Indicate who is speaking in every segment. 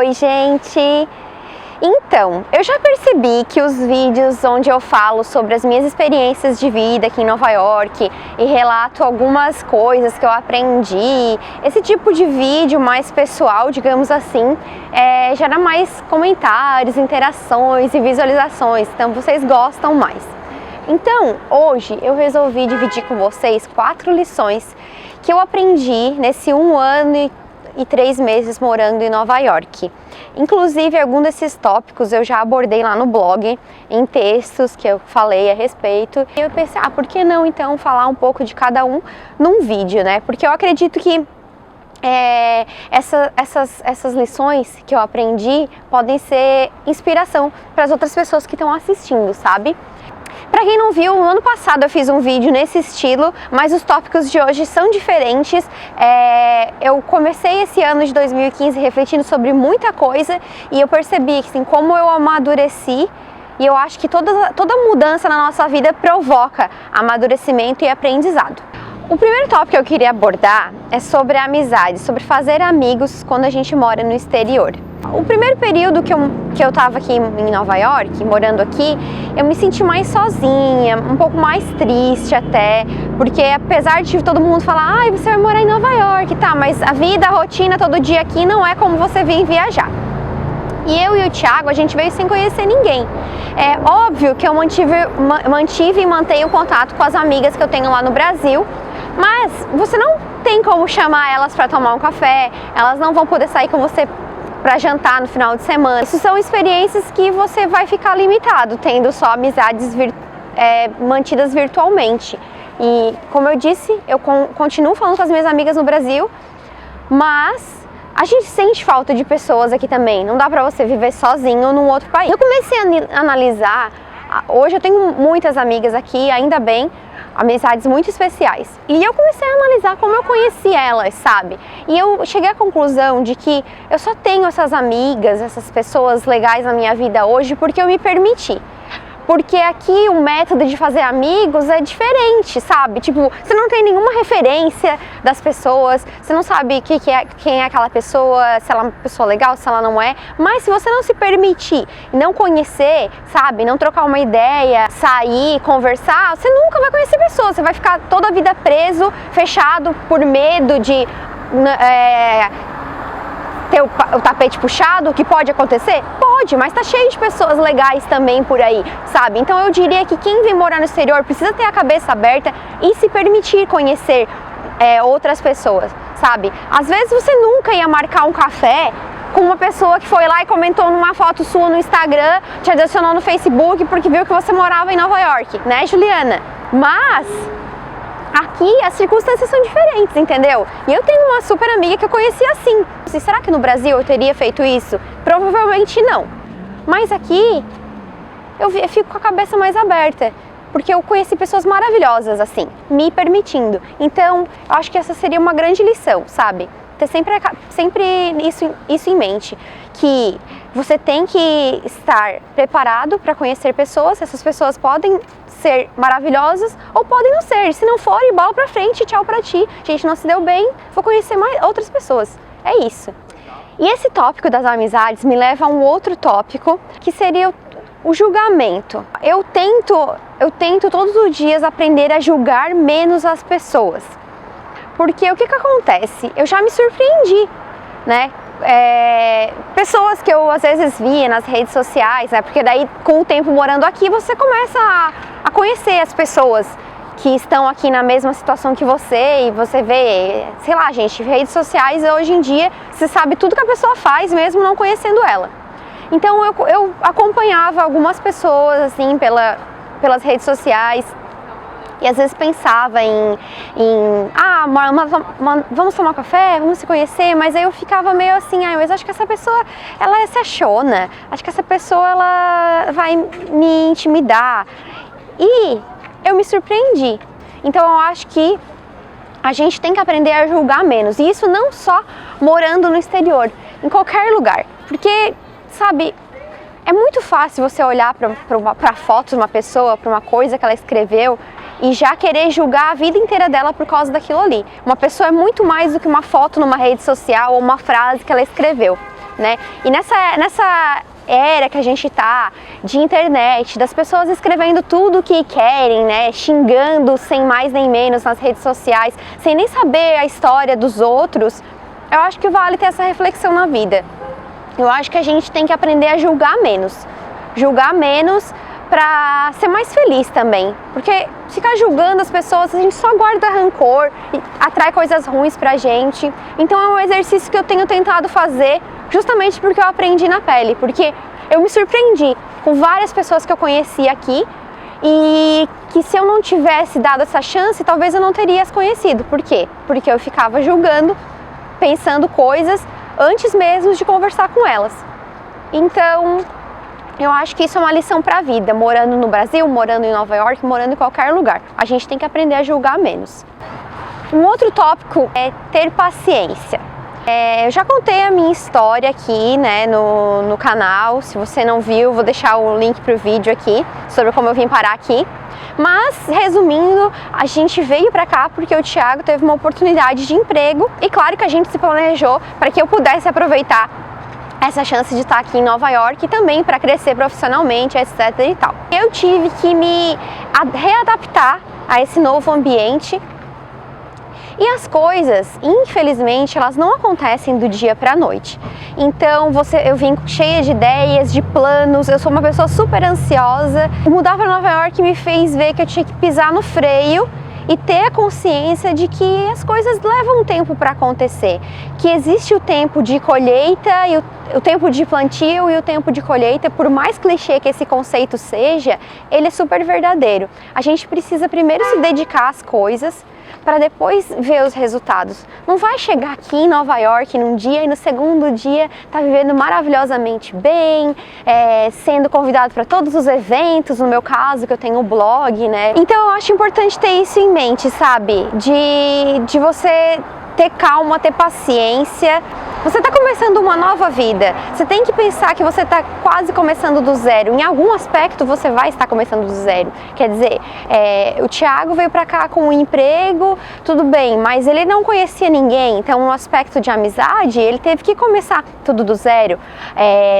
Speaker 1: Oi, gente! Então, eu já percebi que os vídeos onde eu falo sobre as minhas experiências de vida aqui em Nova York e relato algumas coisas que eu aprendi, esse tipo de vídeo mais pessoal, digamos assim, gera mais comentários, interações e visualizações, então vocês gostam mais. Então, hoje eu resolvi dividir com vocês 4 lições que eu aprendi nesse 1 ano e 3 meses morando em Nova York. Inclusive, algum desses tópicos eu já abordei lá no blog, em textos que eu falei a respeito. E eu pensei, por que não então falar um pouco de cada um num vídeo, né? Porque eu acredito que essas lições que eu aprendi podem ser inspiração para as outras pessoas que estão assistindo, sabe? Para quem não viu, no ano passado eu fiz um vídeo nesse estilo, mas os tópicos de hoje são diferentes. Eu comecei esse ano de 2015 refletindo sobre muita coisa e eu percebi que, assim, como eu amadureci, e eu acho que toda mudança na nossa vida provoca amadurecimento e aprendizado. O primeiro tópico que eu queria abordar é sobre a amizade, sobre fazer amigos quando a gente mora no exterior. O primeiro período que eu tava aqui em Nova York, morando aqui, eu me senti mais sozinha, um pouco mais triste até, porque apesar de todo mundo falar, você vai morar em Nova York, tá, mas a vida, a rotina todo dia aqui não é como você vem viajar. E eu e o Thiago, a gente veio sem conhecer ninguém. É óbvio que eu mantive e mantenho contato com as amigas que eu tenho lá no Brasil, mas você não tem como chamar elas para tomar um café, elas não vão poder sair com você para jantar no final de semana. Isso são experiências que você vai ficar limitado, tendo só amizades mantidas virtualmente. E como eu disse, eu continuo falando com as minhas amigas no Brasil, mas a gente sente falta de pessoas aqui também. Não dá para você viver sozinho num outro país. Eu comecei a analisar, hoje eu tenho muitas amigas aqui, ainda bem, amizades muito especiais. E eu comecei a analisar como eu conheci elas, sabe? E eu cheguei à conclusão de que eu só tenho essas amigas, essas pessoas legais na minha vida hoje porque eu me permiti. Porque aqui o método de fazer amigos é diferente, sabe? Tipo, você não tem nenhuma referência das pessoas, você não sabe quem é aquela pessoa, se ela é uma pessoa legal, se ela não é. Mas se você não se permitir, não conhecer, sabe? Não trocar uma ideia, sair, conversar, você nunca vai conhecer pessoas. Você vai ficar toda a vida preso, fechado, por medo de ter o tapete puxado, o que pode acontecer? Pode, mas tá cheio de pessoas legais também por aí, sabe? Então eu diria que quem vem morar no exterior precisa ter a cabeça aberta e se permitir conhecer outras pessoas, sabe? Às vezes você nunca ia marcar um café com uma pessoa que foi lá e comentou numa foto sua no Instagram, te adicionou no Facebook porque viu que você morava em Nova York, né, Juliana? Mas aqui as circunstâncias são diferentes, entendeu? E eu tenho uma super amiga que eu conheci assim. Será que no Brasil eu teria feito isso? Provavelmente não. Mas aqui eu fico com a cabeça mais aberta, porque eu conheci pessoas maravilhosas assim, me permitindo. Então, eu acho que essa seria uma grande lição, sabe? Ter sempre isso em mente, que você tem que estar preparado para conhecer pessoas. Essas pessoas podem ser maravilhosas ou podem não ser. Se não forem, bola pra frente, tchau pra ti. A gente não se deu bem, vou conhecer mais outras pessoas. É isso. E esse tópico das amizades me leva a um outro tópico, que seria o julgamento. Eu tento todos os dias aprender a julgar menos as pessoas. Porque o que acontece? Eu já me surpreendi, né? Pessoas que eu às vezes via nas redes sociais, né? Porque daí com o tempo morando aqui você começa a conhecer as pessoas que estão aqui na mesma situação que você e você vê, sei lá, gente, redes sociais hoje em dia você sabe tudo que a pessoa faz mesmo não conhecendo ela. Então eu acompanhava algumas pessoas assim pelas redes sociais. E às vezes pensava vamos tomar café, vamos se conhecer, mas aí eu ficava meio assim, mas acho que essa pessoa, ela se achona, acho que essa pessoa, ela vai me intimidar. E eu me surpreendi. Então eu acho que a gente tem que aprender a julgar menos, e isso não só morando no exterior, em qualquer lugar, porque, sabe, é muito fácil você olhar para fotos de uma pessoa, para uma coisa que ela escreveu e já querer julgar a vida inteira dela por causa daquilo ali. Uma pessoa é muito mais do que uma foto numa rede social ou uma frase que ela escreveu. né? E nessa era que a gente tá, de internet, das pessoas escrevendo tudo o que querem, né, xingando sem mais nem menos nas redes sociais, sem nem saber a história dos outros, eu acho que vale ter essa reflexão na vida. Eu acho que a gente tem que aprender a julgar menos para ser mais feliz também, porque ficar julgando as pessoas, a gente só guarda rancor e atrai coisas ruins pra gente. Então é um exercício que eu tenho tentado fazer justamente porque eu aprendi na pele, porque eu me surpreendi com várias pessoas que eu conheci aqui e que se eu não tivesse dado essa chance, talvez eu não teria as conhecido. Por quê? Porque eu ficava julgando, pensando coisas antes mesmo de conversar com elas. Então, eu acho que isso é uma lição para a vida, morando no Brasil, morando em Nova York, morando em qualquer lugar. A gente tem que aprender a julgar menos. Um outro tópico é ter paciência. Eu já contei a minha história aqui, né, no canal. Se você não viu, vou deixar o link para o vídeo aqui, sobre como eu vim parar aqui. Mas, resumindo, a gente veio para cá porque o Thiago teve uma oportunidade de emprego e claro que a gente se planejou para que eu pudesse aproveitar essa chance de estar aqui em Nova York e também para crescer profissionalmente, etc e tal. Eu tive que me readaptar a esse novo ambiente e as coisas, infelizmente, elas não acontecem do dia para a noite. Então, eu vim cheia de ideias, de planos, eu sou uma pessoa super ansiosa. Mudar para Nova York me fez ver que eu tinha que pisar no freio e ter a consciência de que as coisas levam um tempo para acontecer, que existe o tempo de colheita e o tempo de plantio e o tempo de colheita. Por mais clichê que esse conceito seja, ele é super verdadeiro. A gente precisa primeiro se dedicar às coisas para depois ver os resultados. Não vai chegar aqui em Nova York num dia e no segundo dia tá vivendo maravilhosamente bem, sendo convidado para todos os eventos, no meu caso que eu tenho um blog, né? Então eu acho importante ter isso em mente, sabe? De você ter calma, ter paciência. Você está começando uma nova vida, você tem que pensar que você está quase começando do zero. Em algum aspecto você vai estar começando do zero. Quer dizer, o Thiago veio para cá com um emprego, tudo bem, mas ele não conhecia ninguém. Então no aspecto de amizade, ele teve que começar tudo do zero.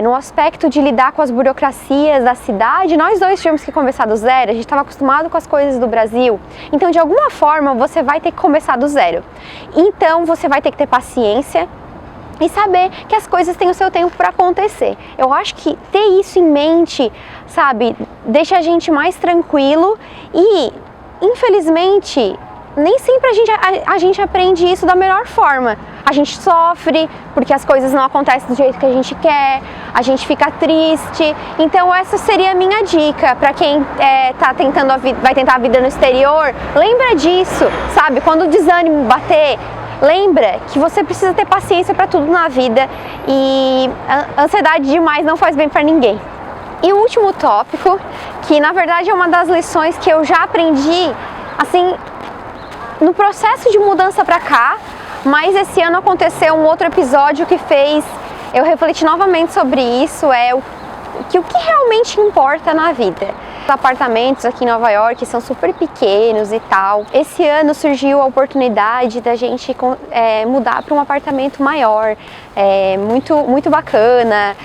Speaker 1: No aspecto de lidar com as burocracias da cidade, nós dois tivemos que começar do zero. A gente estava acostumado com as coisas do Brasil. Então de alguma forma você vai ter que começar do zero. Então você vai ter que ter paciência e saber que as coisas têm o seu tempo para acontecer. Eu acho que ter isso em mente, sabe, deixa a gente mais tranquilo e, infelizmente, nem sempre a gente aprende isso da melhor forma. A gente sofre porque as coisas não acontecem do jeito que a gente quer, a gente fica triste. Então essa seria a minha dica para quem vai tentar a vida no exterior. Lembra disso, sabe? Quando o desânimo bater, lembra que você precisa ter paciência para tudo na vida e ansiedade demais não faz bem para ninguém. E o último tópico, que na verdade é uma das lições que eu já aprendi, assim, no processo de mudança para cá, mas esse ano aconteceu um outro episódio que fez eu refletir novamente sobre isso, o que realmente importa na vida. Os apartamentos aqui em Nova York são super pequenos e tal. Esse ano surgiu a oportunidade da gente mudar para um apartamento maior, muito bacana,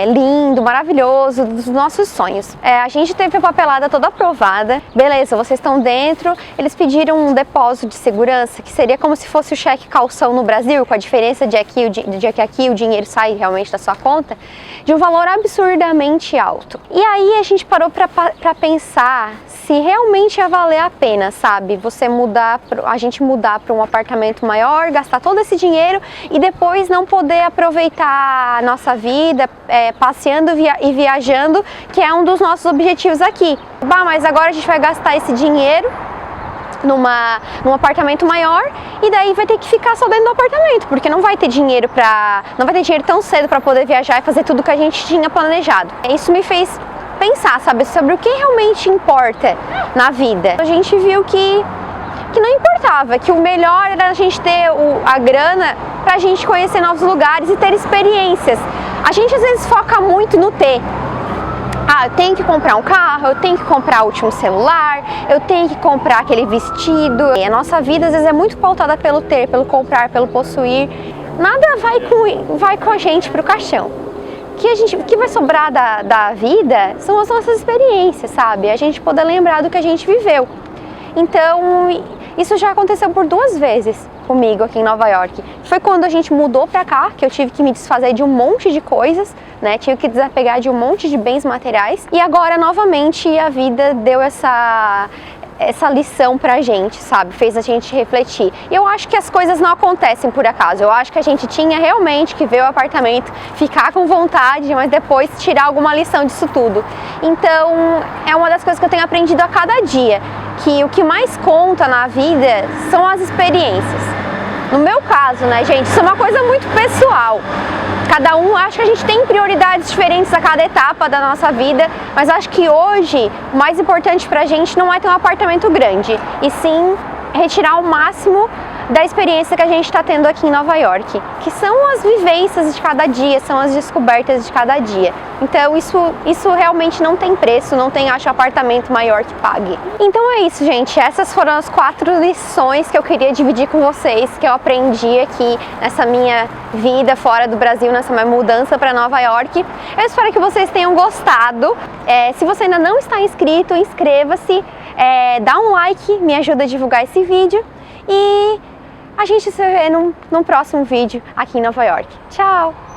Speaker 1: lindo, maravilhoso, dos nossos sonhos. A gente teve a papelada toda aprovada, beleza, vocês estão dentro. Eles pediram um depósito de segurança, que seria como se fosse o cheque calção no Brasil, com a diferença de que aqui o dinheiro sai realmente da sua conta, de um valor absurdamente alto. E aí a gente parou para pensar se realmente ia valer a pena, sabe? A gente mudar para um apartamento maior, gastar todo esse dinheiro e depois não poder aproveitar a nossa vida, passeando e viajando, que é um dos nossos objetivos aqui. Mas agora a gente vai gastar esse dinheiro num apartamento maior e daí vai ter que ficar só dentro do apartamento, porque não vai ter dinheiro tão cedo para poder viajar e fazer tudo que a gente tinha planejado. Isso me fez pensar, sabe, sobre o que realmente importa na vida. A gente viu que não importava, que o melhor era a gente ter a grana pra gente conhecer novos lugares e ter experiências. A gente às vezes foca muito no ter. Eu tenho que comprar um carro, eu tenho que comprar o último celular, eu tenho que comprar aquele vestido. E a nossa vida às vezes é muito pautada pelo ter, pelo comprar, pelo possuir. nada vai com a gente pro caixão. O que vai sobrar da vida são as nossas experiências, sabe? A gente poder lembrar do que a gente viveu. Então, isso já aconteceu por 2 vezes comigo aqui em Nova York. Foi quando a gente mudou pra cá, que eu tive que me desfazer de um monte de coisas, né? Tive que desapegar de um monte de bens materiais. E agora, novamente, a vida deu essa lição pra gente, sabe? Fez a gente refletir. E eu acho que as coisas não acontecem por acaso. Eu acho que a gente tinha realmente que ver o apartamento, ficar com vontade, mas depois tirar alguma lição disso tudo. Então, é uma das coisas que eu tenho aprendido a cada dia, que o que mais conta na vida são as experiências. No meu caso, né, gente, isso é uma coisa muito pessoal. Cada um, acho que a gente tem prioridades diferentes a cada etapa da nossa vida, mas acho que hoje o mais importante pra gente não é ter um apartamento grande, e sim retirar o máximo da experiência que a gente está tendo aqui em Nova York, que são as vivências de cada dia, são as descobertas de cada dia. Então isso realmente não tem preço, não tem, acho, apartamento maior que pague. Então é isso, gente, essas foram as 4 lições que eu queria dividir com vocês, que eu aprendi aqui nessa minha vida fora do Brasil, nessa minha mudança para Nova York. Eu espero que vocês tenham gostado. Se você ainda não está inscrito, inscreva-se, dá um like, me ajuda a divulgar esse vídeo, e a gente se vê num próximo vídeo aqui em Nova York. Tchau!